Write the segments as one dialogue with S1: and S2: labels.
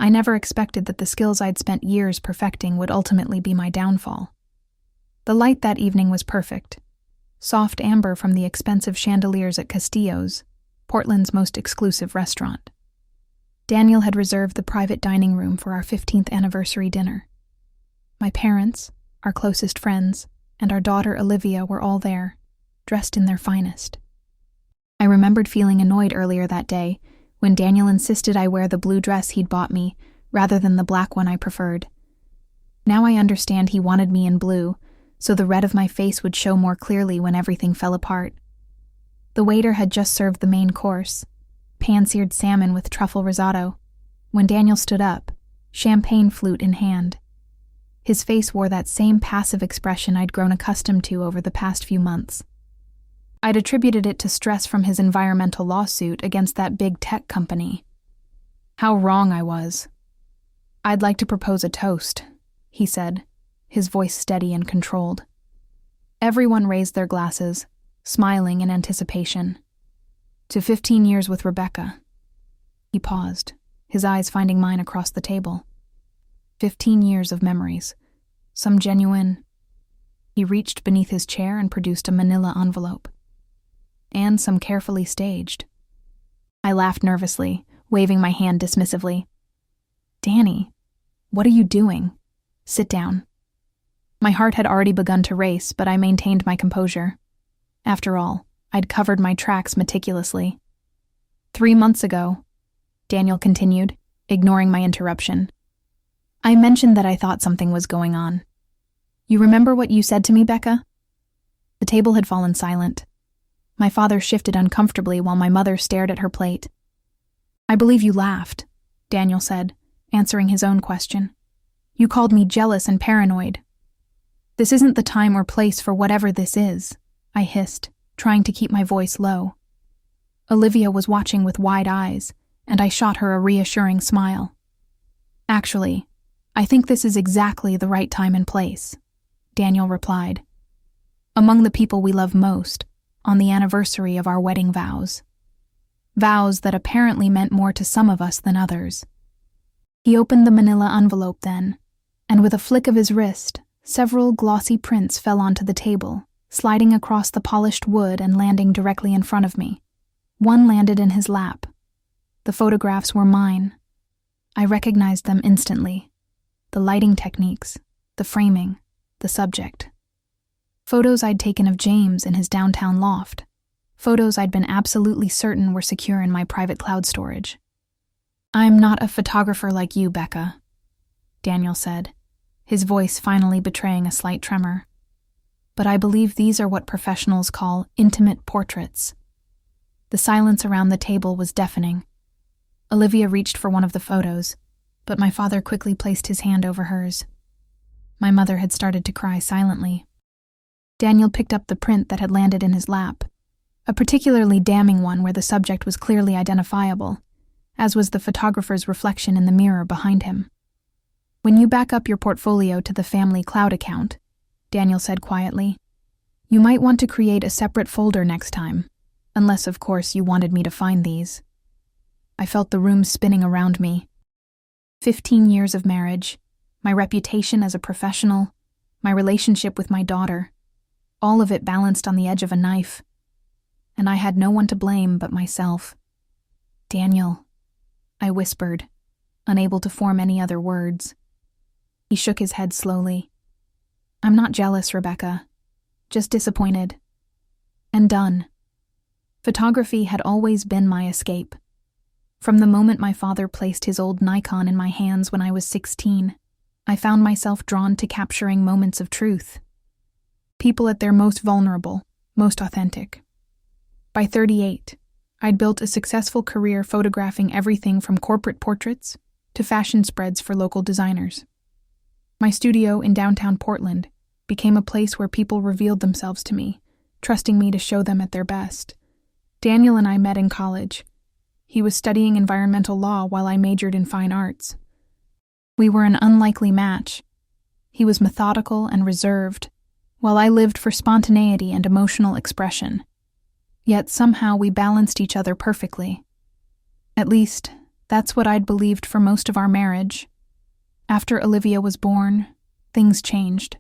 S1: I never expected that the skills I'd spent years perfecting would ultimately be my downfall. The light that evening was perfect. Soft amber from the expensive chandeliers at Castillo's, Portland's most exclusive restaurant. Daniel had reserved the private dining room for our 15th anniversary dinner. My parents, our closest friends, and our daughter Olivia were all there, dressed in their finest. I remembered feeling annoyed earlier that day when Daniel insisted I wear the blue dress he'd bought me rather than the black one I preferred. Now I understand he wanted me in blue, so the red of my face would show more clearly when everything fell apart. The waiter had just served the main course, pan-seared salmon with truffle risotto, when Daniel stood up, champagne flute in hand. His face wore that same passive expression I'd grown accustomed to over the past few months. I'd attributed it to stress from his environmental lawsuit against that big tech company. How wrong I was. "I'd like to propose a toast," he said, his voice steady and controlled. Everyone raised their glasses, smiling in anticipation. "To 15 years with Rebecca." He paused, his eyes finding mine across the table. 15 years of memories. Some genuine... He reached beneath his chair and produced a manila envelope. And some carefully staged. I laughed nervously, waving my hand dismissively. "Danny, what are you doing? Sit down." My heart had already begun to race, but I maintained my composure. After all, I'd covered my tracks meticulously. 3 months ago, Daniel continued, ignoring my interruption, I mentioned that I thought something was going on. "You remember what you said to me, Becca?" The table had fallen silent. My father shifted uncomfortably while my mother stared at her plate. "I believe you laughed," Daniel said, answering his own question. "You called me jealous and paranoid." "This isn't the time or place for whatever this is," I hissed, trying to keep my voice low. Olivia was watching with wide eyes, and I shot her a reassuring smile. "Actually, I think this is exactly the right time and place," Daniel replied. "Among the people we love most, on the anniversary of our wedding vows. Vows that apparently meant more to some of us than others." He opened the manila envelope then, and with a flick of his wrist, several glossy prints fell onto the table, sliding across the polished wood and landing directly in front of me. One landed in his lap. The photographs were mine. I recognized them instantly. The lighting techniques, the framing, the subject. Photos I'd taken of James in his downtown loft. Photos I'd been absolutely certain were secure in my private cloud storage. "I'm not a photographer like you, Becca," Daniel said, his voice finally betraying a slight tremor. "But I believe these are what professionals call intimate portraits." The silence around the table was deafening. Olivia reached for one of the photos, but my father quickly placed his hand over hers. My mother had started to cry silently. Daniel picked up the print that had landed in his lap, a particularly damning one where the subject was clearly identifiable, as was the photographer's reflection in the mirror behind him. "When you back up your portfolio to the family cloud account," Daniel said quietly, "you might want to create a separate folder next time, unless, of course, you wanted me to find these." I felt the room spinning around me. 15 years of marriage, my reputation as a professional, my relationship with my daughter, all of it balanced on the edge of a knife. And I had no one to blame but myself. "Daniel," I whispered, unable to form any other words. He shook his head slowly. "I'm not jealous, Rebecca. Just disappointed. And done." Photography had always been my escape. From the moment my father placed his old Nikon in my hands when I was 16, I found myself drawn to capturing moments of truth. People at their most vulnerable, most authentic. By 38, I'd built a successful career photographing everything from corporate portraits to fashion spreads for local designers. My studio in downtown Portland became a place where people revealed themselves to me, trusting me to show them at their best. Daniel and I met in college. He was studying environmental law while I majored in fine arts. We were an unlikely match. He was methodical and reserved, while I lived for spontaneity and emotional expression. Yet somehow we balanced each other perfectly. At least, That's what I'd believed for most of our marriage. After Olivia was born, things changed.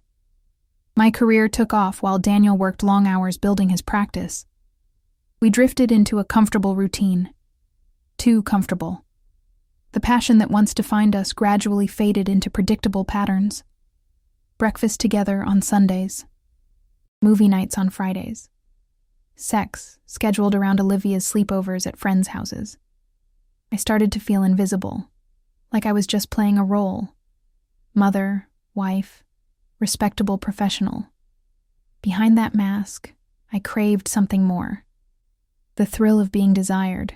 S1: My career took off while Daniel worked long hours building his practice. We drifted into a comfortable routine. Too comfortable. The passion that once defined us gradually faded into predictable patterns. Breakfast together on Sundays. Movie nights on Fridays. Sex scheduled around Olivia's sleepovers at friends' houses. I started to feel invisible, like I was just playing a role. Mother, wife, respectable professional. Behind that mask, I craved something more. The thrill of being desired.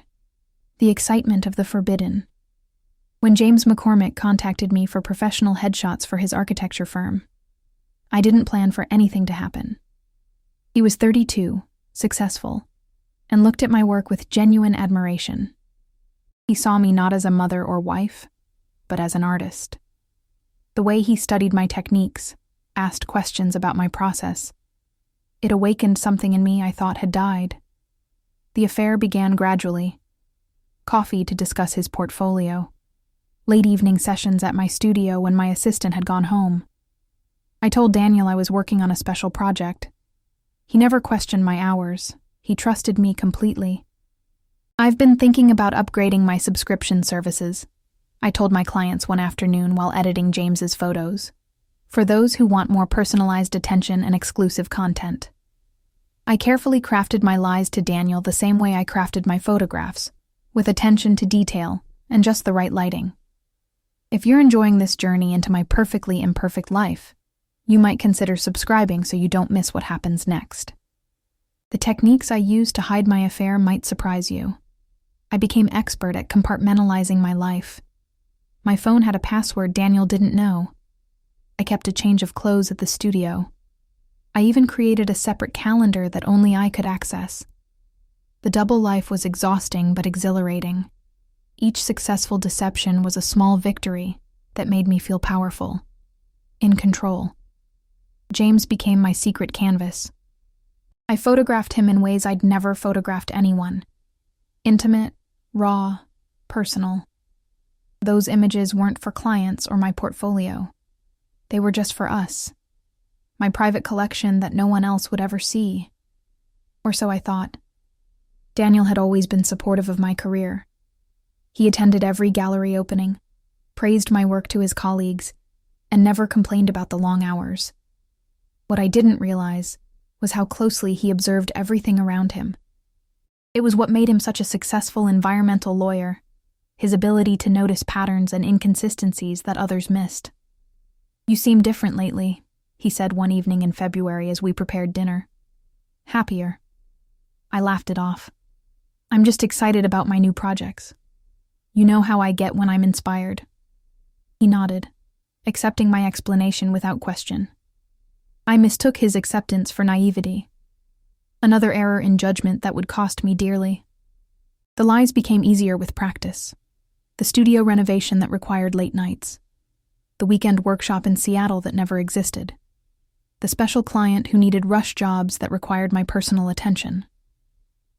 S1: The excitement of the forbidden. When James McCormick contacted me for professional headshots for his architecture firm, I didn't plan for anything to happen. He was 32, successful, and looked at my work with genuine admiration. He saw me not as a mother or wife, but as an artist. The way he studied my techniques, asked questions about my process, it awakened something in me I thought had died. The affair began gradually. Coffee to discuss his portfolio. Late evening sessions at my studio when my assistant had gone home. I told Daniel I was working on a special project. He never questioned my hours. He trusted me completely. I've been thinking about upgrading my subscription services, I told my clients one afternoon while editing James's photos, for those who want more personalized attention and exclusive content. I carefully crafted my lies to Daniel the same way I crafted my photographs, with attention to detail and just the right lighting. If you're enjoying this journey into my perfectly imperfect life, you might consider subscribing so you don't miss what happens next. The techniques I use to hide my affair might surprise you. I became expert at compartmentalizing my life. My phone had a password Daniel didn't know. I kept a change of clothes at the studio. I even created a separate calendar that only I could access. The double life was exhausting but exhilarating. Each successful deception was a small victory that made me feel powerful, in control. James became my secret canvas. I photographed him in ways I'd never photographed anyone. Intimate, raw, personal. Those images weren't for clients or my portfolio. They were just for us. My private collection that no one else would ever see. Or so I thought. Daniel had always been supportive of my career. He attended every gallery opening, praised my work to his colleagues, and never complained about the long hours. What I didn't realize was how closely he observed everything around him. It was what made him such a successful environmental lawyer, his ability to notice patterns and inconsistencies that others missed. "You seem different lately," he said one evening in February as we prepared dinner. "Happier." I laughed it off. "I'm just excited about my new projects. You know how I get when I'm inspired." He nodded, accepting my explanation without question. I mistook his acceptance for naivety. Another error in judgment that would cost me dearly. The lies became easier with practice. The studio renovation that required late nights. The weekend workshop in Seattle that never existed. The special client who needed rush jobs that required my personal attention.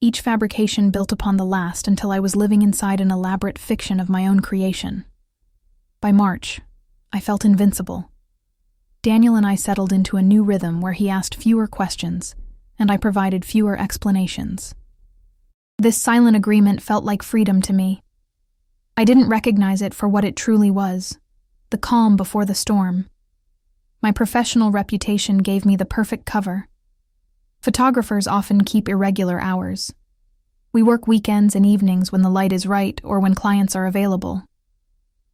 S1: Each fabrication built upon the last until I was living inside an elaborate fiction of my own creation. By March, I felt invincible. Daniel and I settled into a new rhythm where he asked fewer questions, and I provided fewer explanations. This silent agreement felt like freedom to me. I didn't recognize it for what it truly was, the calm before the storm. My professional reputation gave me the perfect cover. Photographers often keep irregular hours. We work weekends and evenings when the light is right or when clients are available.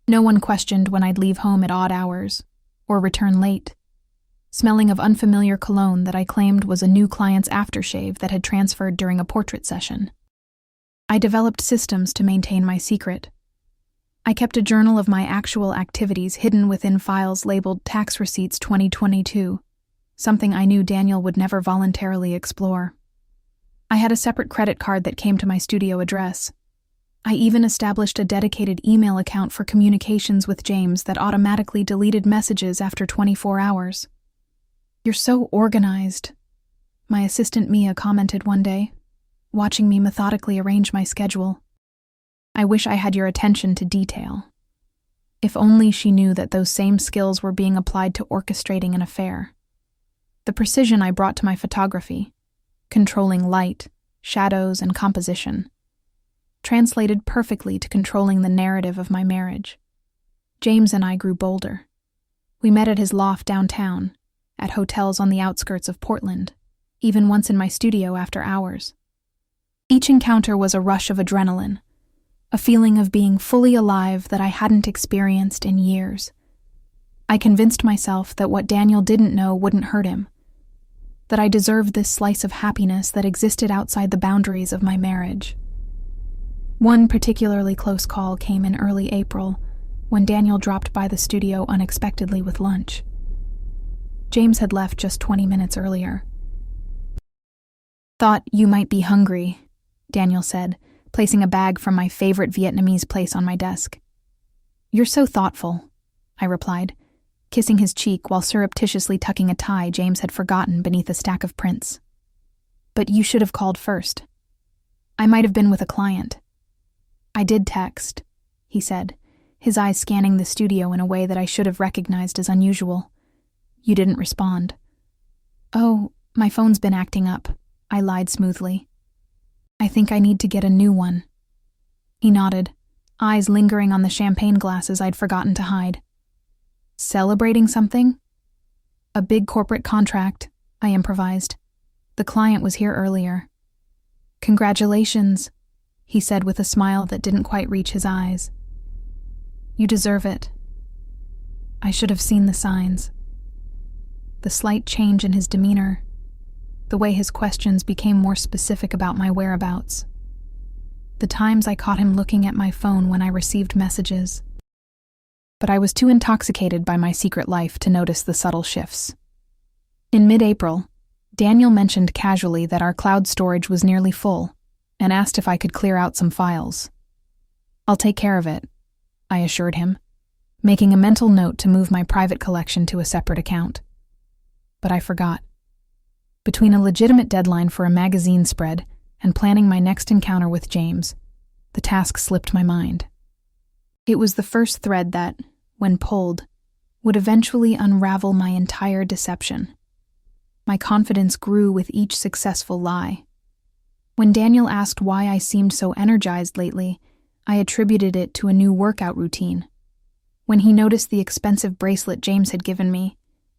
S1: No one questioned when I'd leave home at odd hours, or return late, smelling of unfamiliar cologne that I claimed was a new client's aftershave that had transferred during a portrait session. I developed systems to maintain my secret. I kept a journal of my actual activities hidden within files labeled Tax Receipts 2022, something I knew Daniel would never voluntarily explore. I had a separate credit card that came to my studio address. I even established a dedicated email account for communications with James that automatically deleted messages after 24 hours. "You're so organized," my assistant Mia commented one day, watching me methodically arrange my schedule. I wish I had your attention to detail. If only she knew that those same skills were being applied to orchestrating an affair. The precision I brought to my photography, controlling light, shadows, and composition, translated perfectly to controlling the narrative of my marriage. James and I grew bolder. We met at his loft downtown, at hotels on the outskirts of Portland, even once in my studio after hours. Each encounter was a rush of adrenaline, a feeling of being fully alive that I hadn't experienced in years. I convinced myself that what Daniel didn't know wouldn't hurt him, that I deserved this slice of happiness that existed outside the boundaries of my marriage. One particularly close call came in early April, when Daniel dropped by the studio unexpectedly with lunch. James had left just 20 minutes earlier. "Thought you might be hungry," Daniel said, placing a bag from my favorite Vietnamese place on my desk. "You're so thoughtful," I replied, kissing his cheek while surreptitiously tucking a tie James had forgotten beneath a stack of prints. "But you should have called first. I might have been with a client." "I did text," he said, his eyes scanning the studio in a way that I should have recognized as unusual. "You didn't respond." "Oh, my phone's been acting up," I lied smoothly. "I think I need to get a new one." He nodded, eyes lingering on the champagne glasses I'd forgotten to hide. "Celebrating something?" "A big corporate contract," I improvised. "The client was here earlier." "Congratulations," he said with a smile that didn't quite reach his eyes. "You deserve it." I should have seen the signs. The slight change in his demeanor, the way his questions became more specific about my whereabouts, the times I caught him looking at my phone when I received messages. But I was too intoxicated by my secret life to notice the subtle shifts. In mid-April, Daniel mentioned casually that our cloud storage was nearly full and asked if I could clear out some files. "I'll take care of it," I assured him, making a mental note to move my private collection to a separate account. But I forgot. Between a legitimate deadline for a magazine spread and planning my next encounter with James, the task slipped my mind. It was the first thread that, when pulled, would eventually unravel my entire deception. My confidence grew with each successful lie. When Daniel asked why I seemed so energized lately, I attributed it to a new workout routine. When he noticed the expensive bracelet James had given me,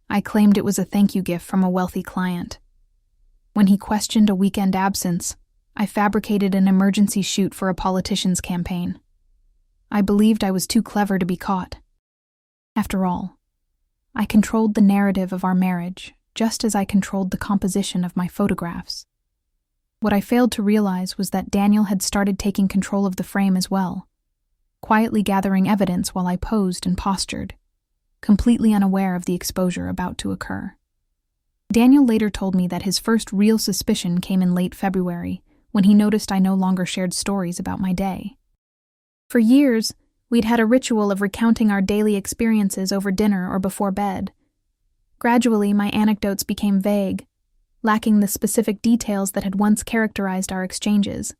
S1: I claimed it was a thank you gift from a wealthy client. When he questioned a weekend absence, I fabricated an emergency shoot for a politician's campaign. I believed I was too clever to be caught. After all, I controlled the narrative of our marriage, just as I controlled the composition of my photographs. What I failed to realize was that Daniel had started taking control of the frame as well, quietly gathering evidence while I posed and postured, completely unaware of the exposure about to occur. Daniel later told me that his first real suspicion came in late February, when he noticed I no longer shared stories about my day. For years, we'd had a ritual of recounting our daily experiences over dinner or before bed. Gradually, my anecdotes became vague, lacking the specific details that had once characterized our exchanges.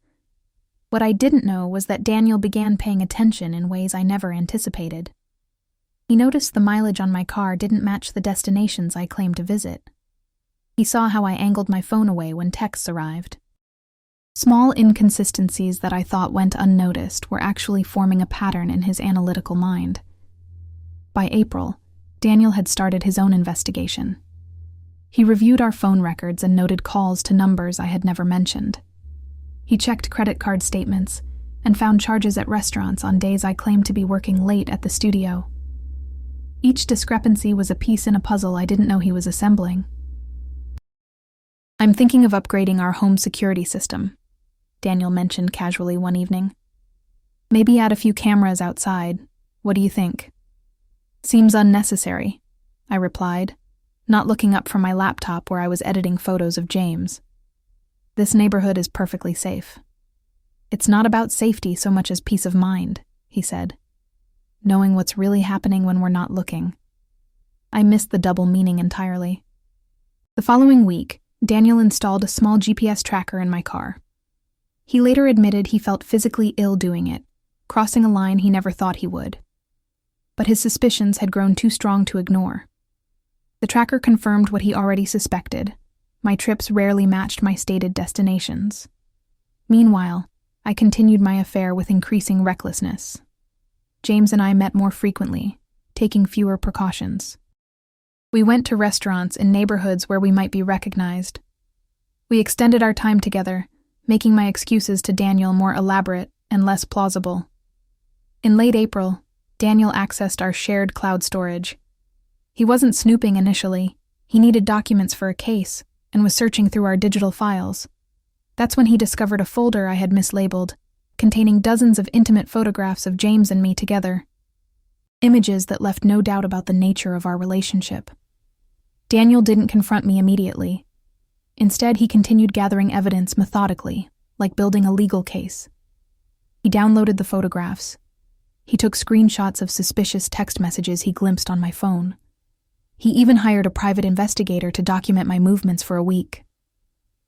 S1: What I didn't know was that Daniel began paying attention in ways I never anticipated. He noticed the mileage on my car didn't match the destinations I claimed to visit. He saw how I angled my phone away when texts arrived. Small inconsistencies that I thought went unnoticed were actually forming a pattern in his analytical mind. By April, Daniel had started his own investigation. He reviewed our phone records and noted calls to numbers I had never mentioned. He checked credit card statements and found charges at restaurants on days I claimed to be working late at the studio. Each discrepancy was a piece in a puzzle I didn't know he was assembling. "I'm thinking of upgrading our home security system," Daniel mentioned casually one evening. "Maybe add a few cameras outside. What do you think?" "Seems unnecessary," I replied, not looking up from my laptop where I was editing photos of James. "This neighborhood is perfectly safe." "It's not about safety so much as peace of mind," he said, knowing what's really happening when we're not looking. I missed the double meaning entirely. The following week, Daniel installed a small GPS tracker in my car. He later admitted he felt physically ill doing it, crossing a line he never thought he would. But his suspicions had grown too strong to ignore. The tracker confirmed what he already suspected. My trips rarely matched my stated destinations. Meanwhile, I continued my affair with increasing recklessness. James and I met more frequently, taking fewer precautions. We went to restaurants in neighborhoods where we might be recognized. We extended our time together, making my excuses to Daniel more elaborate and less plausible. In late April, Daniel accessed our shared cloud storage. He wasn't snooping initially. He needed documents for a case and was searching through our digital files. That's when he discovered a folder I had mislabeled, containing dozens of intimate photographs of James and me together. Images that left no doubt about the nature of our relationship. Daniel didn't confront me immediately. Instead, he continued gathering evidence methodically, like building a legal case. He downloaded the photographs. He took screenshots of suspicious text messages he glimpsed on my phone. He even hired a private investigator to document my movements for a week.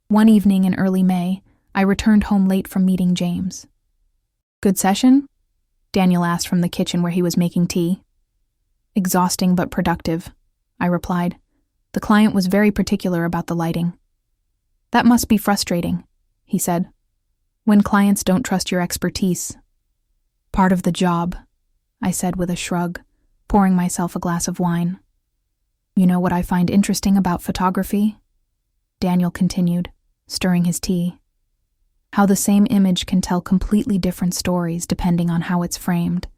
S1: One evening in early May, I returned home late from meeting James. "Good session?" Daniel asked from the kitchen where he was making tea. "Exhausting but productive," I replied. "The client was very particular about the lighting." "That must be frustrating," he said, "when clients don't trust your expertise." "Part of the job," I said with a shrug, pouring myself a glass of wine. "You know what I find interesting about photography?" Daniel continued, stirring his tea. "How the same image can tell completely different stories depending on how it's framed."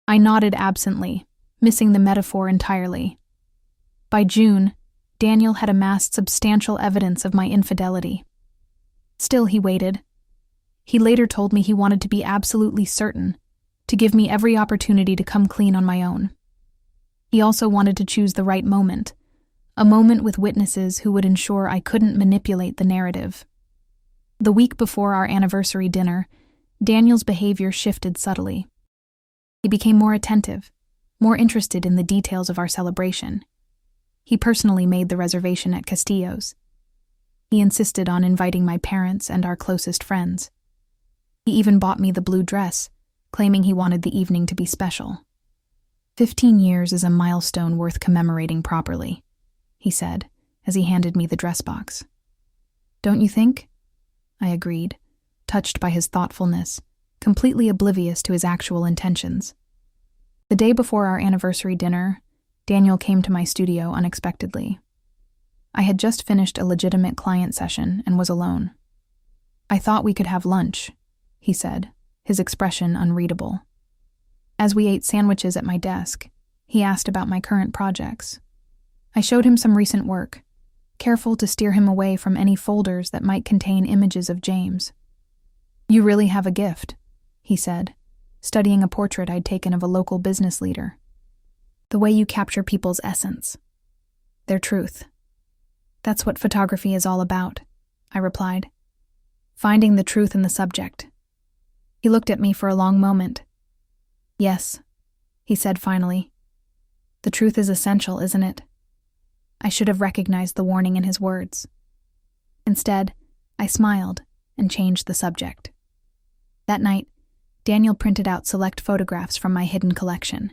S1: I nodded absently, missing the metaphor entirely. By June, Daniel had amassed substantial evidence of my infidelity. Still, he waited. He later told me he wanted to be absolutely certain, to give me every opportunity to come clean on my own. He also wanted to choose the right moment, a moment with witnesses who would ensure I couldn't manipulate the narrative. The week before our anniversary dinner, Daniel's behavior shifted subtly. He became more attentive, more interested in the details of our celebration. He personally made the reservation at Castillo's. He insisted on inviting my parents and our closest friends. He even bought me the blue dress, claiming he wanted the evening to be special. 15 years is a milestone worth commemorating properly, he said, as he handed me the dress box. "Don't you think?" I agreed, touched by his thoughtfulness, completely oblivious to his actual intentions. The day before our anniversary dinner, Daniel came to my studio unexpectedly. I had just finished a legitimate client session and was alone. "I thought we could have lunch," he said, his expression unreadable. As we ate sandwiches at my desk, he asked about my current projects. I showed him some recent work, careful to steer him away from any folders that might contain images of James. "You really have a gift," he said, studying a portrait I'd taken of a local business leader. "The way you capture people's essence, their truth. That's what photography is all about," I replied. "Finding the truth in the subject." He looked at me for a long moment. "Yes," he said finally. "The truth is essential, isn't it?" I should have recognized the warning in his words. Instead, I smiled and changed the subject. That night, Daniel printed out select photographs from my hidden collection.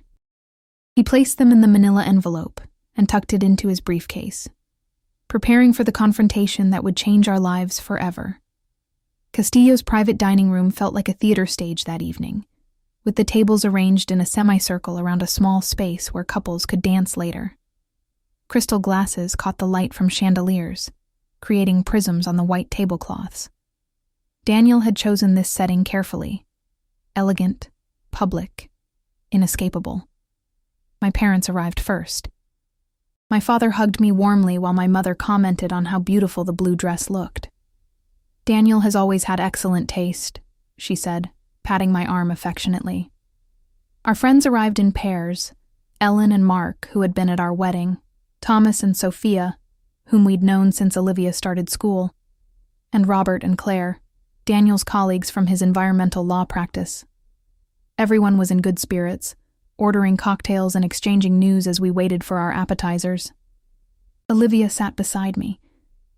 S1: He placed them in the manila envelope and tucked it into his briefcase, preparing for the confrontation that would change our lives forever. Castillo's private dining room felt like a theater stage that evening, with the tables arranged in a semicircle around a small space where couples could dance later. Crystal glasses caught the light from chandeliers, creating prisms on the white tablecloths. Daniel had chosen this setting carefully. Elegant, public, inescapable. My parents arrived first. My father hugged me warmly while my mother commented on how beautiful the blue dress looked. "Daniel has always had excellent taste," she said, patting my arm affectionately. Our friends arrived in pairs, Ellen and Mark, who had been at our wedding, Thomas and Sophia, whom we'd known since Olivia started school, and Robert and Claire, Daniel's colleagues from his environmental law practice. Everyone was in good spirits, ordering cocktails and exchanging news as we waited for our appetizers. Olivia sat beside me,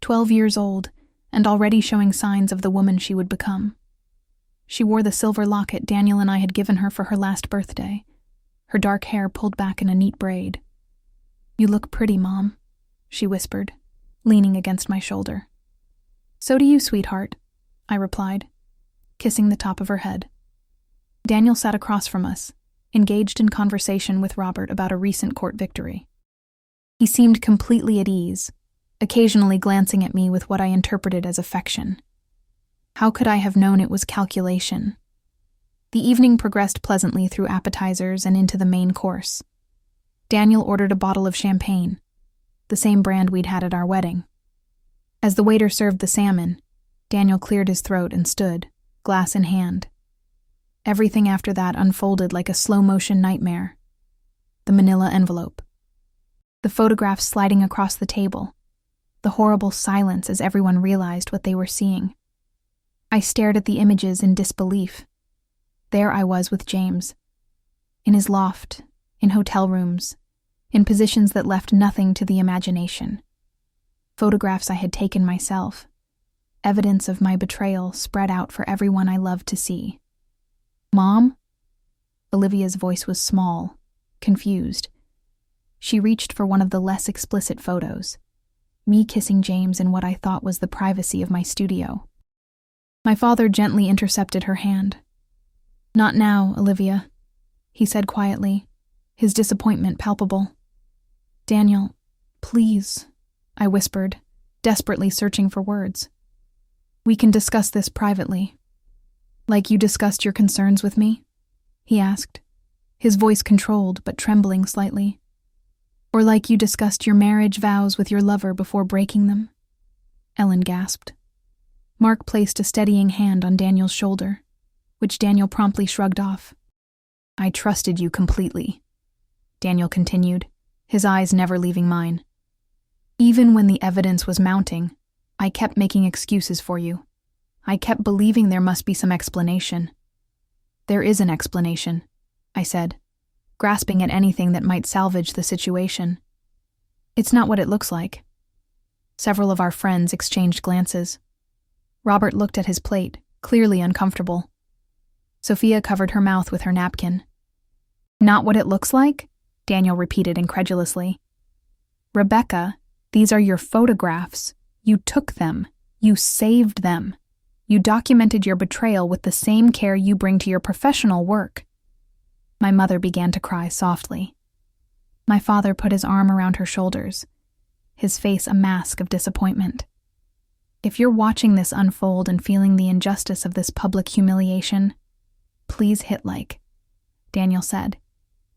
S1: 12 years old, and already showing signs of the woman she would become. She wore the silver locket Daniel and I had given her for her last birthday, her dark hair pulled back in a neat braid. "You look pretty, Mom," she whispered, leaning against my shoulder. "So do you, sweetheart," I replied, kissing the top of her head. Daniel sat across from us, engaged in conversation with Robert about a recent court victory. He seemed completely at ease, occasionally glancing at me with what I interpreted as affection. How could I have known it was calculation? The evening progressed pleasantly through appetizers and into the main course. Daniel ordered a bottle of champagne, the same brand we'd had at our wedding. As the waiter served the salmon, Daniel cleared his throat and stood, glass in hand. Everything after that unfolded like a slow-motion nightmare. The manila envelope. The photographs sliding across the table. The horrible silence as everyone realized what they were seeing. I stared at the images in disbelief. There I was with James. In his loft, in hotel rooms, in positions that left nothing to the imagination. Photographs I had taken myself. Evidence of my betrayal spread out for everyone I loved to see. "Mom?" Olivia's voice was small, confused. She reached for one of the less explicit photos, me kissing James in what I thought was the privacy of my studio. My father gently intercepted her hand. "Not now, Olivia," he said quietly, his disappointment palpable. "Daniel, please," I whispered, desperately searching for words. "We can discuss this privately." "Like you discussed your concerns with me?" he asked, his voice controlled but trembling slightly. "Or like you discussed your marriage vows with your lover before breaking them?" Ellen gasped. Mark placed a steadying hand on Daniel's shoulder, which Daniel promptly shrugged off. "I trusted you completely," Daniel continued, his eyes never leaving mine. "Even when the evidence was mounting, I kept making excuses for you. I kept believing there must be some explanation." "There is an explanation," I said, grasping at anything that might salvage the situation. "It's not what it looks like." Several of our friends exchanged glances. Robert looked at his plate, clearly uncomfortable. Sophia covered her mouth with her napkin. "Not what it looks like?" Daniel repeated incredulously. "Rebecca, these are your photographs. You took them. You saved them. You documented your betrayal with the same care you bring to your professional work." My mother began to cry softly. My father put his arm around her shoulders, his face a mask of disappointment. "If you're watching this unfold and feeling the injustice of this public humiliation, please hit like," Daniel said,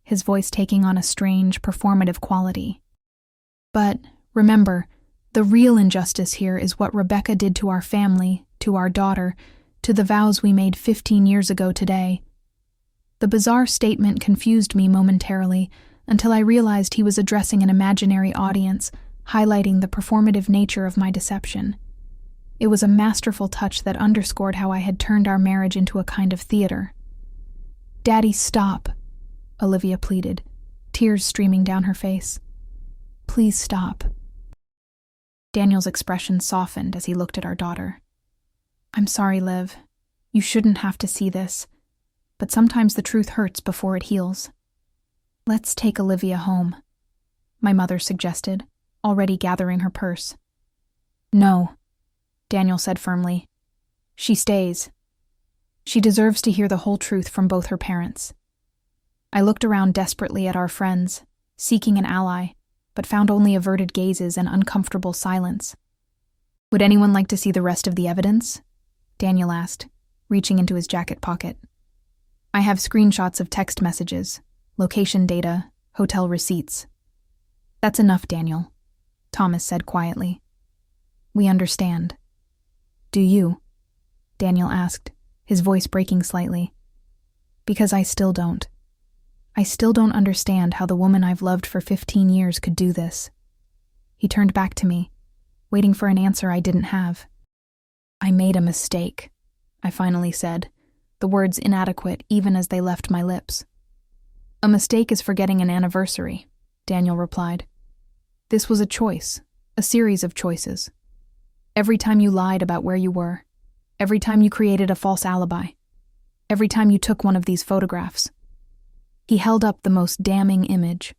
S1: his voice taking on a strange, performative quality. "But remember, the real injustice here is what Rebecca did to our family, to our daughter, to the vows we made 15 years ago today." The bizarre statement confused me momentarily until I realized he was addressing an imaginary audience, highlighting the performative nature of my deception. It was a masterful touch that underscored how I had turned our marriage into a kind of theater. "Daddy, stop," Olivia pleaded, tears streaming down her face. "Please stop." Daniel's expression softened as he looked at our daughter. "I'm sorry, Liv. You shouldn't have to see this, but sometimes the truth hurts before it heals. Let's take Olivia home," my mother suggested, already gathering her purse. "No," Daniel said firmly. "She stays. She deserves to hear the whole truth from both her parents." I looked around desperately at our friends, seeking an ally, but found only averted gazes and uncomfortable silence. "Would anyone like to see the rest of the evidence?" Daniel asked, reaching into his jacket pocket. "I have screenshots of text messages, location data, hotel receipts." "That's enough, Daniel," Thomas said quietly. "We understand." "Do you?" Daniel asked, his voice breaking slightly. "Because I still don't. I still don't understand how the woman I've loved for 15 years could do this." He turned back to me, waiting for an answer I didn't have. "I made a mistake," I finally said, the words inadequate even as they left my lips. "A mistake is forgetting an anniversary," Daniel replied. "This was a choice, a series of choices. Every time you lied about where you were, every time you created a false alibi, Every time you took one of these photographs." He held up the most damning image,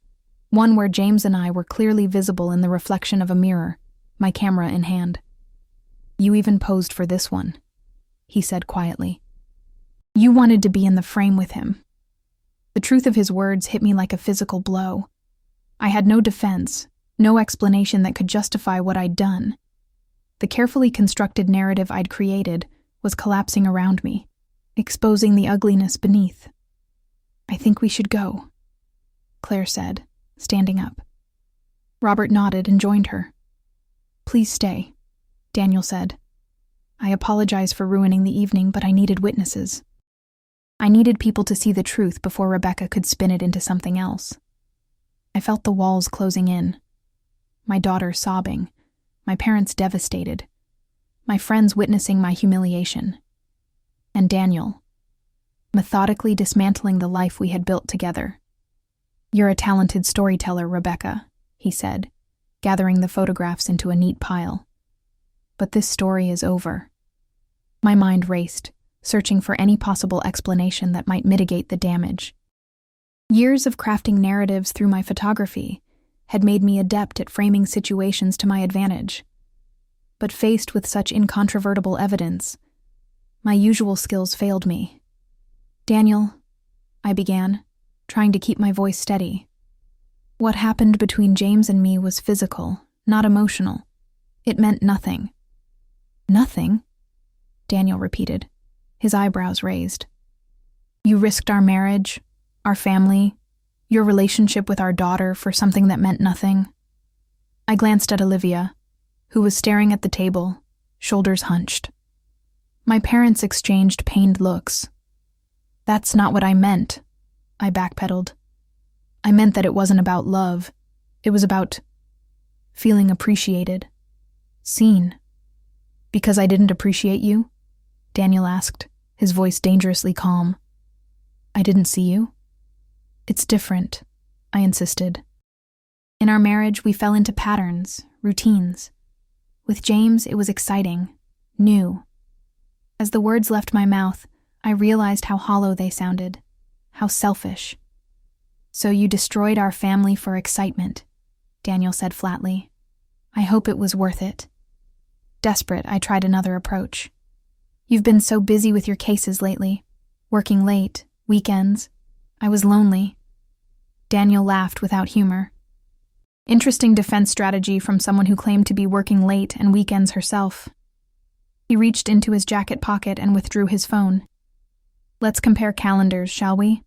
S1: one where James and I were clearly visible in the reflection of a mirror, my camera in hand. "You even posed for this one," he said quietly. "You wanted to be in the frame with him." The truth of his words hit me like a physical blow. I had no defense, no explanation that could justify what I'd done. The carefully constructed narrative I'd created was collapsing around me, exposing the ugliness beneath. "I think we should go," Claire said, standing up. Robert nodded and joined her. "Please stay," Daniel said. "I apologize for ruining the evening, but I needed witnesses. I needed people to see the truth before Rebecca could spin it into something else." I felt the walls closing in. My daughter sobbing, my parents devastated, my friends witnessing my humiliation, and Daniel, methodically dismantling the life we had built together. "You're a talented storyteller, Rebecca," he said, gathering the photographs into a neat pile. "But this story is over." My mind raced, searching for any possible explanation that might mitigate the damage. Years of crafting narratives through my photography had made me adept at framing situations to my advantage. But faced with such incontrovertible evidence, my usual skills failed me. "Daniel," I began, trying to keep my voice steady. "What happened between James and me was physical, not emotional. It meant nothing." "Nothing?" Daniel repeated, his eyebrows raised. "You risked our marriage, our family, your relationship with our daughter for something that meant nothing." I glanced at Olivia, who was staring at the table, shoulders hunched. My parents exchanged pained looks. "That's not what I meant," I backpedaled. "I meant that it wasn't about love. It was about feeling appreciated, seen." "Because I didn't appreciate you?" Daniel asked, his voice dangerously calm. "I didn't see you?" "It's different," I insisted. In our marriage, we fell into patterns, routines. With James, it was exciting, new. As the words left my mouth, I realized how hollow they sounded, how selfish. "So you destroyed our family for excitement," Daniel said flatly. "I hope it was worth it." Desperate, I tried another approach. "You've been so busy with your cases lately, working late, weekends. I was lonely." Daniel laughed without humor. Interesting defense strategy from someone who claimed to be working late and weekends herself. He reached into his jacket pocket and withdrew his phone. "Let's compare calendars, shall we?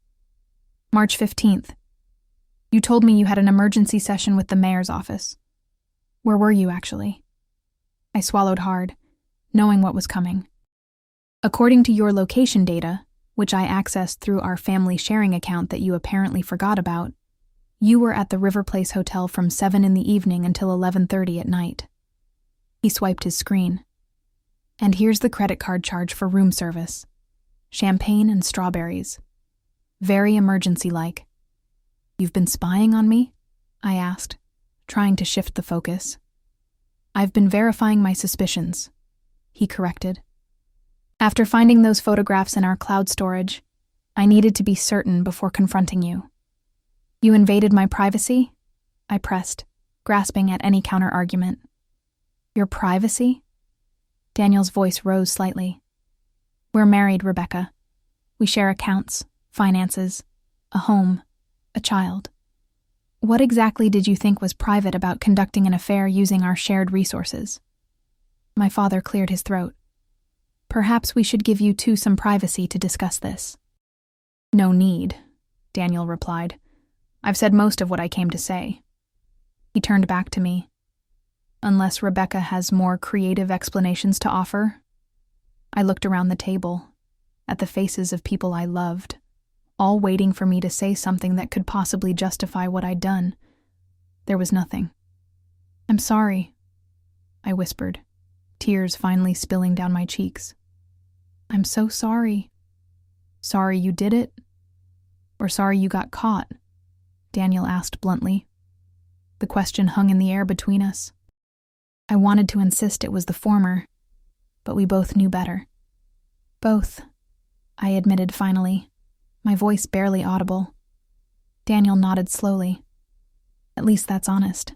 S1: March 15th. You told me you had an emergency session with the mayor's office. Where were you, actually?" I swallowed hard, knowing what was coming. "According to your location data, which I accessed through our family sharing account that you apparently forgot about, you were at the River Place Hotel from 7 in the evening until 11:30 at night." He swiped his screen. "And here's the credit card charge for room service. Champagne and strawberries. Very emergency-like." "You've been spying on me?" I asked, trying to shift the focus. "I've been verifying my suspicions," he corrected. "After finding those photographs in our cloud storage, I needed to be certain before confronting you." "You invaded my privacy?" I pressed, grasping at any counter-argument. "Your privacy?" Daniel's voice rose slightly. "We're married, Rebecca. We share accounts, finances, a home, a child. What exactly did you think was private about conducting an affair using our shared resources?" My father cleared his throat. "Perhaps we should give you two some privacy to discuss this." "No need," Daniel replied. "I've said most of what I came to say." He turned back to me. "Unless Rebecca has more creative explanations to offer." I looked around the table, at the faces of people I loved, all waiting for me to say something that could possibly justify what I'd done. There was nothing. "I'm sorry," I whispered, tears finally spilling down my cheeks. "I'm so sorry." "Sorry you did it? Or sorry you got caught?" Daniel asked bluntly. The question hung in the air between us. I wanted to insist it was the former, but we both knew better. "Both," I admitted finally, my voice barely audible. Daniel nodded slowly. At least that's honest.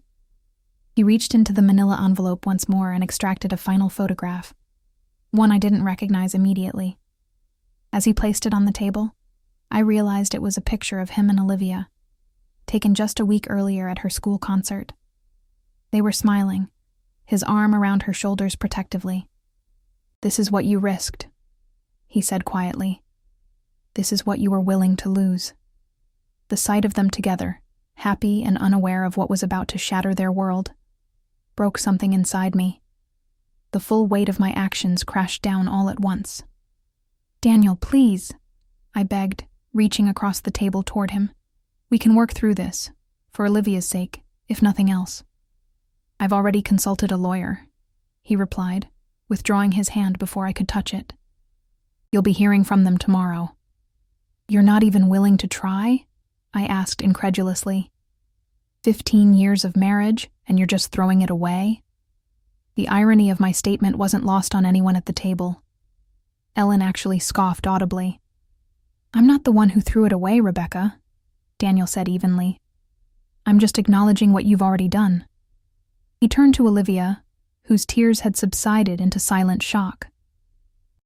S1: He reached into the manila envelope once more and extracted a final photograph, one I didn't recognize immediately. As he placed it on the table, I realized it was a picture of him and Olivia, taken just a week earlier at her school concert. They were smiling, his arm around her shoulders protectively. "This is what you risked," he said quietly. "This is what you were willing to lose." The sight of them together, happy and unaware of what was about to shatter their world, broke something inside me. The full weight of my actions crashed down all at once. "Daniel, please," I begged, reaching across the table toward him. "We can work through this, for Olivia's sake, if nothing else." "I've already consulted a lawyer," he replied, withdrawing his hand before I could touch it. "You'll be hearing from them tomorrow." "You're not even willing to try?" I asked incredulously. 15 years of marriage, and you're just throwing it away? The irony of my statement wasn't lost on anyone at the table. Ellen actually scoffed audibly. "I'm not the one who threw it away, Rebecca," Daniel said evenly. "I'm just acknowledging what you've already done." He turned to Olivia, whose tears had subsided into silent shock.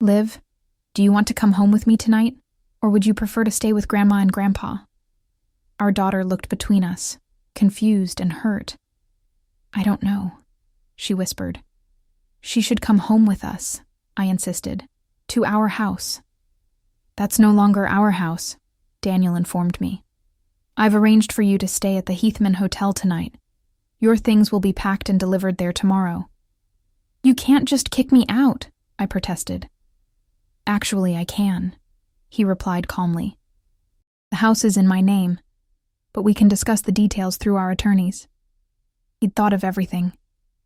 S1: "Liv, do you want to come home with me tonight, or would you prefer to stay with Grandma and Grandpa?" Our daughter looked between us, confused and hurt. "I don't know," she whispered. "She should come home with us," I insisted, "to our house." "That's no longer our house," Daniel informed me. "I've arranged for you to stay at the Heathman Hotel tonight. Your things will be packed and delivered there tomorrow." "You can't just kick me out," I protested. "Actually, I can," he replied calmly. "The house is in my name, but we can discuss the details through our attorneys." He'd thought of everything,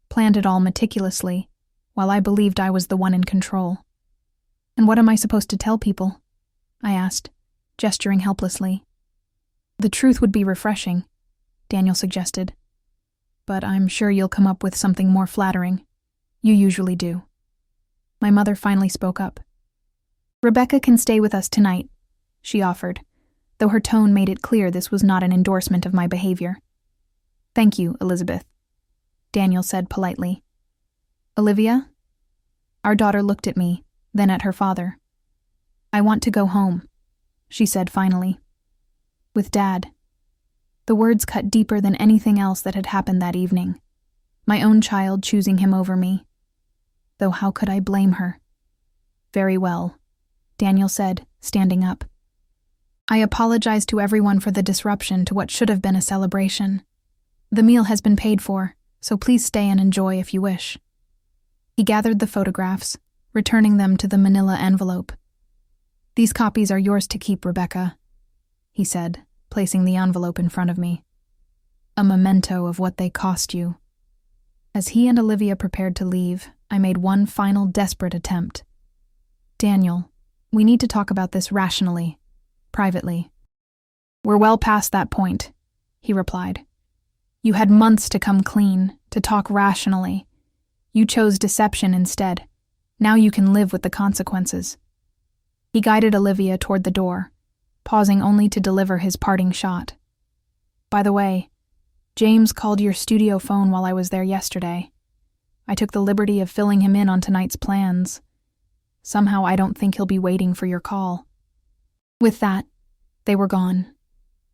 S1: planned it all meticulously, while I believed I was the one in control. "And what am I supposed to tell people?" I asked, gesturing helplessly. "The truth would be refreshing," Daniel suggested. "But I'm sure you'll come up with something more flattering. You usually do." My mother finally spoke up. "Rebecca can stay with us tonight," she offered, though her tone made it clear this was not an endorsement of my behavior. "Thank you, Elizabeth," Daniel said politely. "Olivia?" Our daughter looked at me, then at her father. "I want to go home," she said finally. "With Dad." The words cut deeper than anything else that had happened that evening. My own child choosing him over me. Though how could I blame her? "Very well," Daniel said, standing up. "I apologize to everyone for the disruption to what should have been a celebration. The meal has been paid for, so please stay and enjoy if you wish." He gathered the photographs, returning them to the manila envelope. "These copies are yours to keep, Rebecca," he said, placing the envelope in front of me. "A memento of what they cost you." As he and Olivia prepared to leave, I made one final desperate attempt. "Daniel, we need to talk about this rationally, privately." "We're well past that point," he replied. "You had months to come clean, to talk rationally. You chose deception instead. Now you can live with the consequences." He guided Olivia toward the door, pausing only to deliver his parting shot. "By the way, James called your studio phone while I was there yesterday. I took the liberty of filling him in on tonight's plans. Somehow I don't think he'll be waiting for your call." With that, they were gone,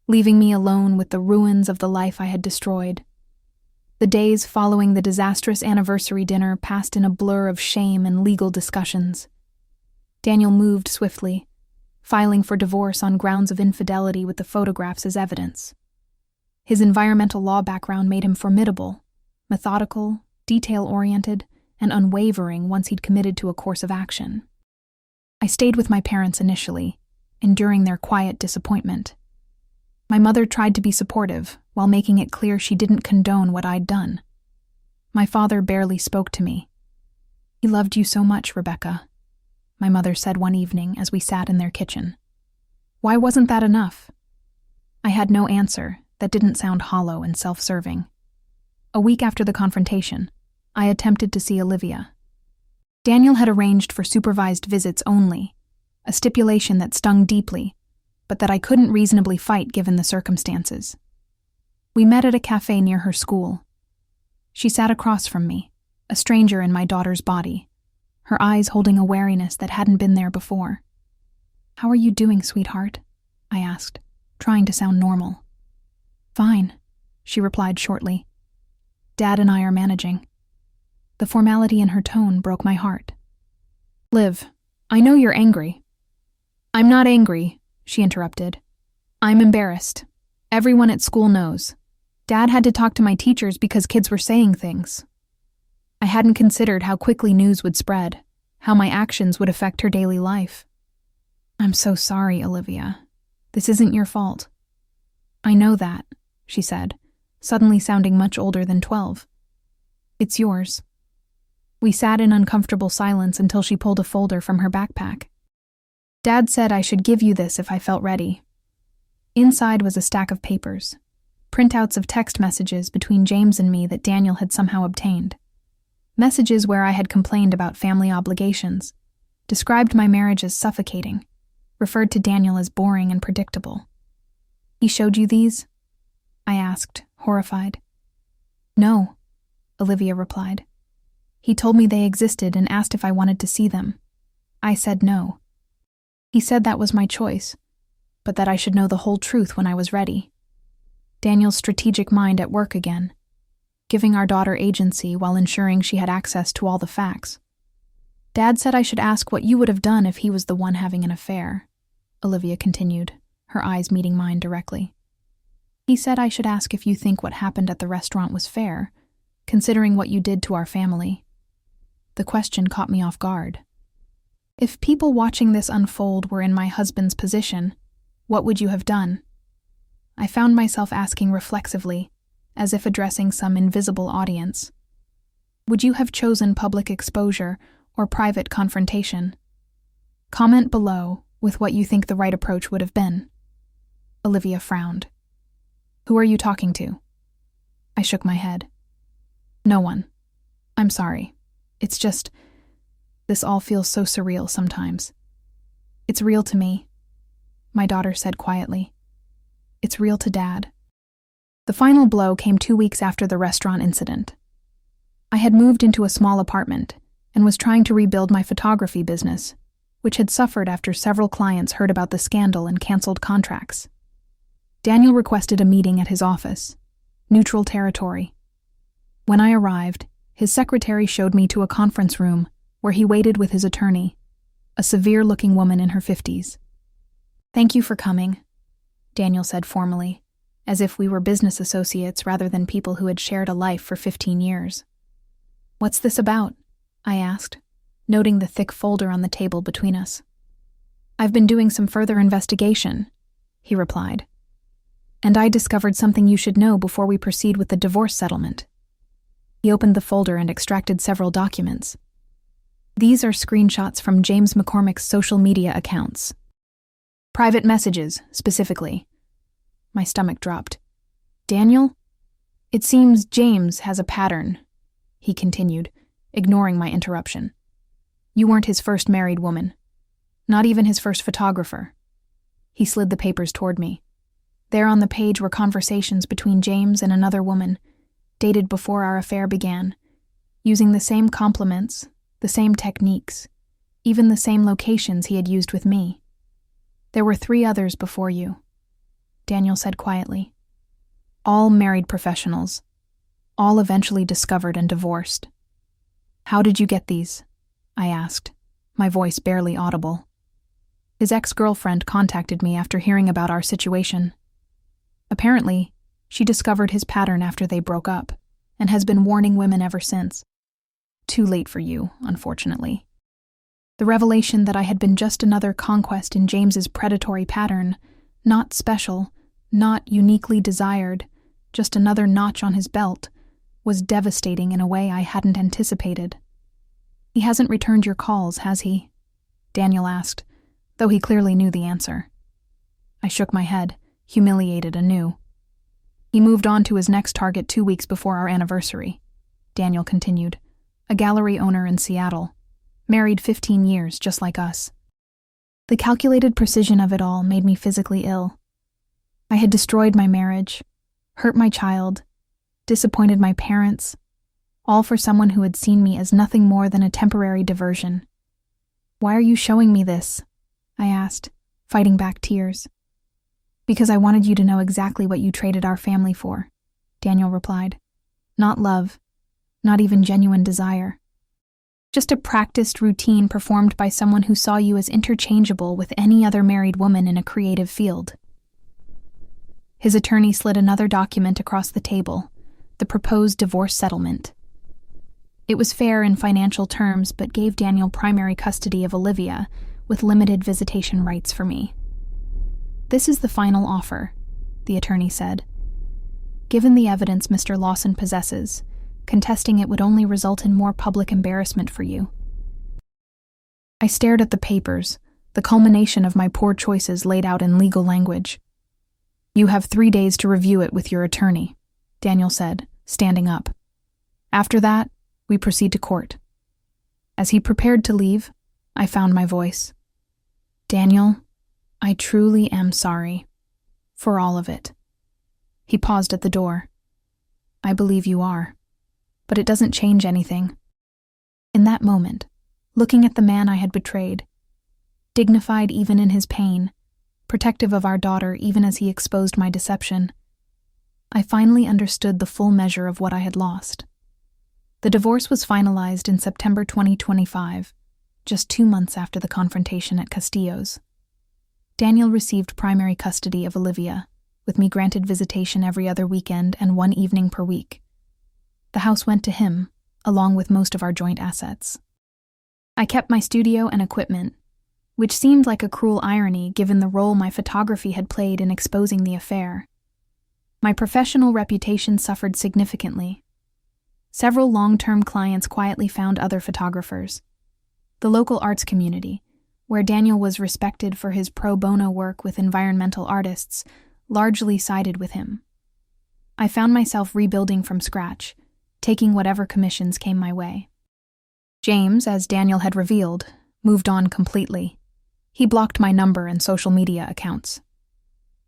S1: leaving me alone with the ruins of the life I had destroyed. The days following the disastrous anniversary dinner passed in a blur of shame and legal discussions. Daniel moved swiftly, filing for divorce on grounds of infidelity with the photographs as evidence. His environmental law background made him formidable, methodical, detail-oriented, and unwavering once he'd committed to a course of action. I stayed with my parents initially, enduring their quiet disappointment. My mother tried to be supportive while making it clear she didn't condone what I'd done. My father barely spoke to me. "He loved you so much, Rebecca," my mother said one evening as we sat in their kitchen. "Why wasn't that enough?" I had no answer that didn't sound hollow and self-serving. A week after the confrontation, I attempted to see Olivia. Daniel had arranged for supervised visits only, a stipulation that stung deeply, but that I couldn't reasonably fight given the circumstances. We met at a cafe near her school. She sat across from me, a stranger in my daughter's body, her eyes holding a wariness that hadn't been there before. "How are you doing, sweetheart?" I asked, trying to sound normal. "Fine," she replied shortly. "Dad and I are managing." The formality in her tone broke my heart. "Liv, I know you're angry." "I'm not angry," she interrupted. "I'm embarrassed. Everyone at school knows. Dad had to talk to my teachers because kids were saying things. I hadn't considered how quickly news would spread, how my actions would affect her daily life. I'm so sorry, Olivia. This isn't your fault." "I know that," she said, suddenly sounding much older than 12. "It's yours." We sat in uncomfortable silence until she pulled a folder from her backpack. "Dad said I should give you this if I felt ready." Inside was a stack of papers, printouts of text messages between James and me that Daniel had somehow obtained. Messages where I had complained about family obligations, described my marriage as suffocating, referred to Daniel as boring and predictable. "He showed you these?" I asked, horrified. "No," Olivia replied. "He told me they existed and asked if I wanted to see them. I said no. He said that was my choice, but that I should know the whole truth when I was ready." Daniel's strategic mind at work again, giving our daughter agency while ensuring she had access to all the facts. "Dad said I should ask what you would have done if he was the one having an affair," Olivia continued, her eyes meeting mine directly. "He said I should ask if you think what happened at the restaurant was fair, considering what you did to our family." The question caught me off guard. If people watching this unfold were in my husband's position, what would you have done? I found myself asking reflexively, as if addressing some invisible audience. Would you have chosen public exposure or private confrontation? Comment below with what you think the right approach would have been. Olivia frowned. "Who are you talking to?" I shook my head. "No one. I'm sorry. It's just, this all feels so surreal sometimes." "It's real to me," my daughter said quietly. "It's real to Dad." The final blow came 2 weeks after the restaurant incident. I had moved into a small apartment and was trying to rebuild my photography business, which had suffered after several clients heard about the scandal and canceled contracts. Daniel requested a meeting at his office, neutral territory. When I arrived, his secretary showed me to a conference room where he waited with his attorney, a severe-looking woman in her 50s. "Thank you for coming," Daniel said formally, as if we were business associates rather than people who had shared a life for 15 years. "What's this about?" I asked, noting the thick folder on the table between us. "I've been doing some further investigation," he replied. "And I discovered something you should know before we proceed with the divorce settlement." He opened the folder and extracted several documents. "These are screenshots from James McCormick's social media accounts. Private messages, specifically." My stomach dropped. "Daniel? It seems James has a pattern," he continued, ignoring my interruption. "You weren't his first married woman. Not even his first photographer." He slid the papers toward me. There on the page were conversations between James and another woman, dated before our affair began, using the same compliments, the same techniques, even the same locations he had used with me. "There were 3 others before you," Daniel said quietly. "All married professionals. All eventually discovered and divorced." "How did you get these?" I asked, my voice barely audible. "His ex-girlfriend contacted me after hearing about our situation. Apparently, she discovered his pattern after they broke up, and has been warning women ever since. Too late for you, unfortunately." The revelation that I had been just another conquest in James's predatory pattern, not special, not uniquely desired, just another notch on his belt, was devastating in a way I hadn't anticipated. "He hasn't returned your calls, has he?" Daniel asked, though he clearly knew the answer. I shook my head, humiliated anew. "He moved on to his next target 2 weeks before our anniversary," Daniel continued, "a gallery owner in Seattle. Married 15 years, just like us." The calculated precision of it all made me physically ill. I had destroyed my marriage, hurt my child, disappointed my parents, all for someone who had seen me as nothing more than a temporary diversion. "Why are you showing me this?" I asked, fighting back tears. "Because I wanted you to know exactly what you traded our family for," Daniel replied. "Not love, not even genuine desire. Just a practiced routine performed by someone who saw you as interchangeable with any other married woman in a creative field." His attorney slid another document across the table, the proposed divorce settlement. It was fair in financial terms, but gave Daniel primary custody of Olivia, with limited visitation rights for me. "This is the final offer," the attorney said. "Given the evidence Mr. Lawson possesses, contesting it would only result in more public embarrassment for you." I stared at the papers, the culmination of my poor choices laid out in legal language. "You have 3 days to review it with your attorney," Daniel said, standing up. "After that, we proceed to court." As he prepared to leave, I found my voice. "Daniel, I truly am sorry. For all of it." He paused at the door. "I believe you are. But it doesn't change anything." In that moment, looking at the man I had betrayed, dignified even in his pain, protective of our daughter even as he exposed my deception, I finally understood the full measure of what I had lost. The divorce was finalized in September 2025, just 2 months after the confrontation at Castillo's. Daniel received primary custody of Olivia, with me granted visitation every other weekend and 1 evening per week. The house went to him, along with most of our joint assets. I kept my studio and equipment, which seemed like a cruel irony given the role my photography had played in exposing the affair. My professional reputation suffered significantly. Several long-term clients quietly found other photographers. The local arts community, where Daniel was respected for his pro bono work with environmental artists, largely sided with him. I found myself rebuilding from scratch, taking whatever commissions came my way. James, as Daniel had revealed, moved on completely. He blocked my number and social media accounts.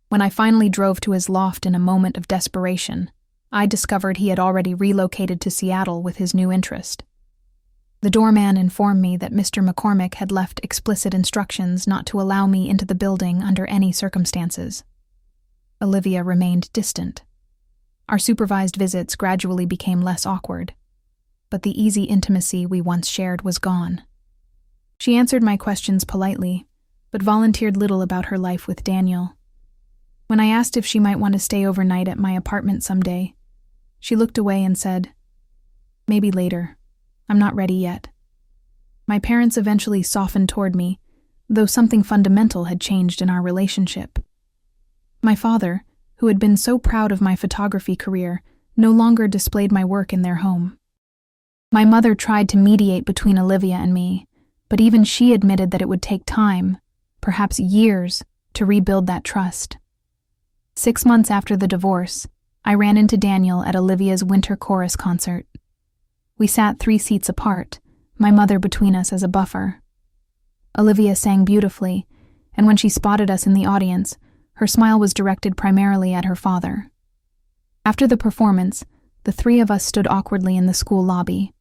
S1: When I finally drove to his loft in a moment of desperation, I discovered he had already relocated to Seattle with his new interest. The doorman informed me that Mr. McCormick had left explicit instructions not to allow me into the building under any circumstances. Olivia remained distant. Our supervised visits gradually became less awkward, but the easy intimacy we once shared was gone. She answered my questions politely, but volunteered little about her life with Daniel. When I asked if she might want to stay overnight at my apartment someday, she looked away and said, "Maybe later. I'm not ready yet." My parents eventually softened toward me, though something fundamental had changed in our relationship. My father, who had been so proud of my photography career, no longer displayed my work in their home. My mother tried to mediate between Olivia and me, but even she admitted that it would take time, perhaps years, to rebuild that trust. 6 months after the divorce, I ran into Daniel at Olivia's winter chorus concert. We sat 3 seats apart, my mother between us as a buffer. Olivia sang beautifully, and when she spotted us in the audience, her smile was directed primarily at her father. After the performance, the 3 of us stood awkwardly in the school lobby.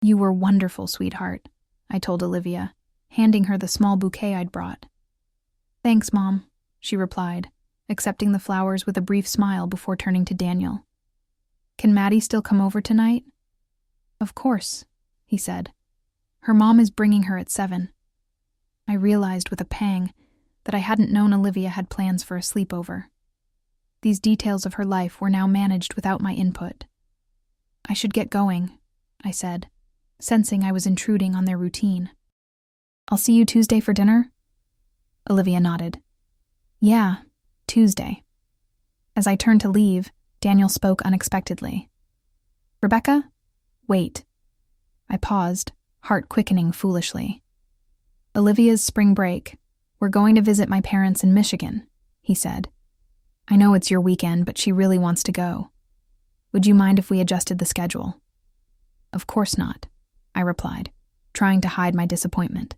S1: "You were wonderful, sweetheart," I told Olivia, handing her the small bouquet I'd brought. "Thanks, Mom," she replied, accepting the flowers with a brief smile before turning to Daniel. "Can Maddie still come over tonight?" "Of course," he said. "Her mom is bringing her at 7. I realized with a pang that I hadn't known Olivia had plans for a sleepover. These details of her life were now managed without my input. "I should get going," I said, sensing I was intruding on their routine. "I'll see you Tuesday for dinner?" Olivia nodded. "Yeah, Tuesday." As I turned to leave, Daniel spoke unexpectedly. "Rebecca? Wait." I paused, heart quickening foolishly. "Olivia's spring break. We're going to visit my parents in Michigan," he said. "I know it's your weekend, but she really wants to go. Would you mind if we adjusted the schedule?" "Of course not," I replied, trying to hide my disappointment.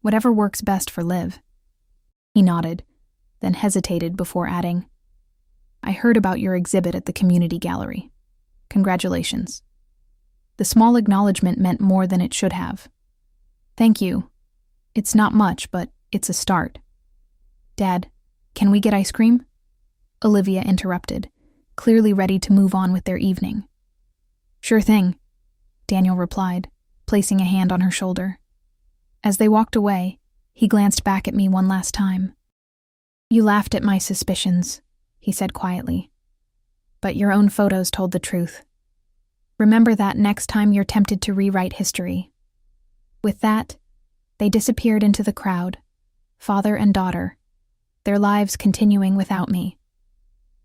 S1: Whatever works best for Liv. He nodded, then hesitated before adding, I heard about your exhibit at the community gallery. Congratulations. The small acknowledgement meant more than it should have. Thank you. It's not much, but it's a start. Dad, can we get ice cream? Olivia interrupted, clearly ready to move on with their evening. Sure thing, Daniel replied, placing a hand on her shoulder. As they walked away, he glanced back at me one last time. You laughed at my suspicions, he said quietly. But your own photos told the truth. Remember that next time you're tempted to rewrite history. With that, they disappeared into the crowd, father and daughter, their lives continuing without me.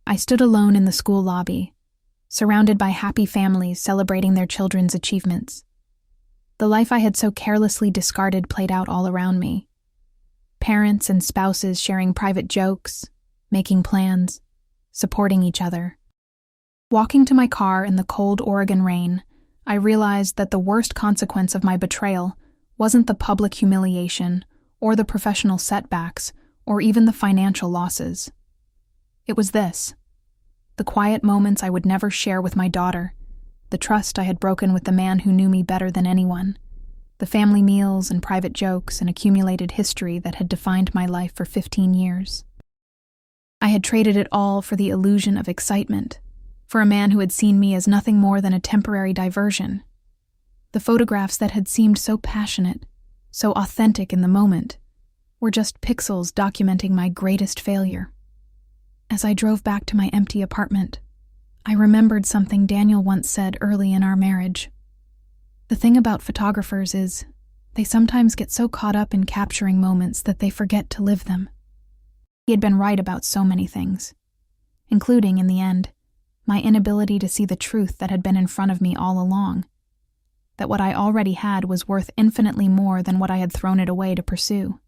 S1: I stood alone in the school lobby, surrounded by happy families celebrating their children's achievements. The life I had so carelessly discarded played out all around me. Parents and spouses sharing private jokes, making plans, supporting each other. Walking to my car in the cold Oregon rain, I realized that the worst consequence of my betrayal wasn't the public humiliation or the professional setbacks or even the financial losses. It was this: the quiet moments I would never share with my daughter, the trust I had broken with the man who knew me better than anyone, the family meals and private jokes and accumulated history that had defined my life for 15 years. I had traded it all for the illusion of excitement, for a man who had seen me as nothing more than a temporary diversion. The photographs that had seemed so passionate, so authentic in the moment, were just pixels documenting my greatest failure. As I drove back to my empty apartment, I remembered something Daniel once said early in our marriage. The thing about photographers is, they sometimes get so caught up in capturing moments that they forget to live them. He had been right about so many things, including, in the end, my inability to see the truth that had been in front of me all along, that what I already had was worth infinitely more than what I had thrown it away to pursue.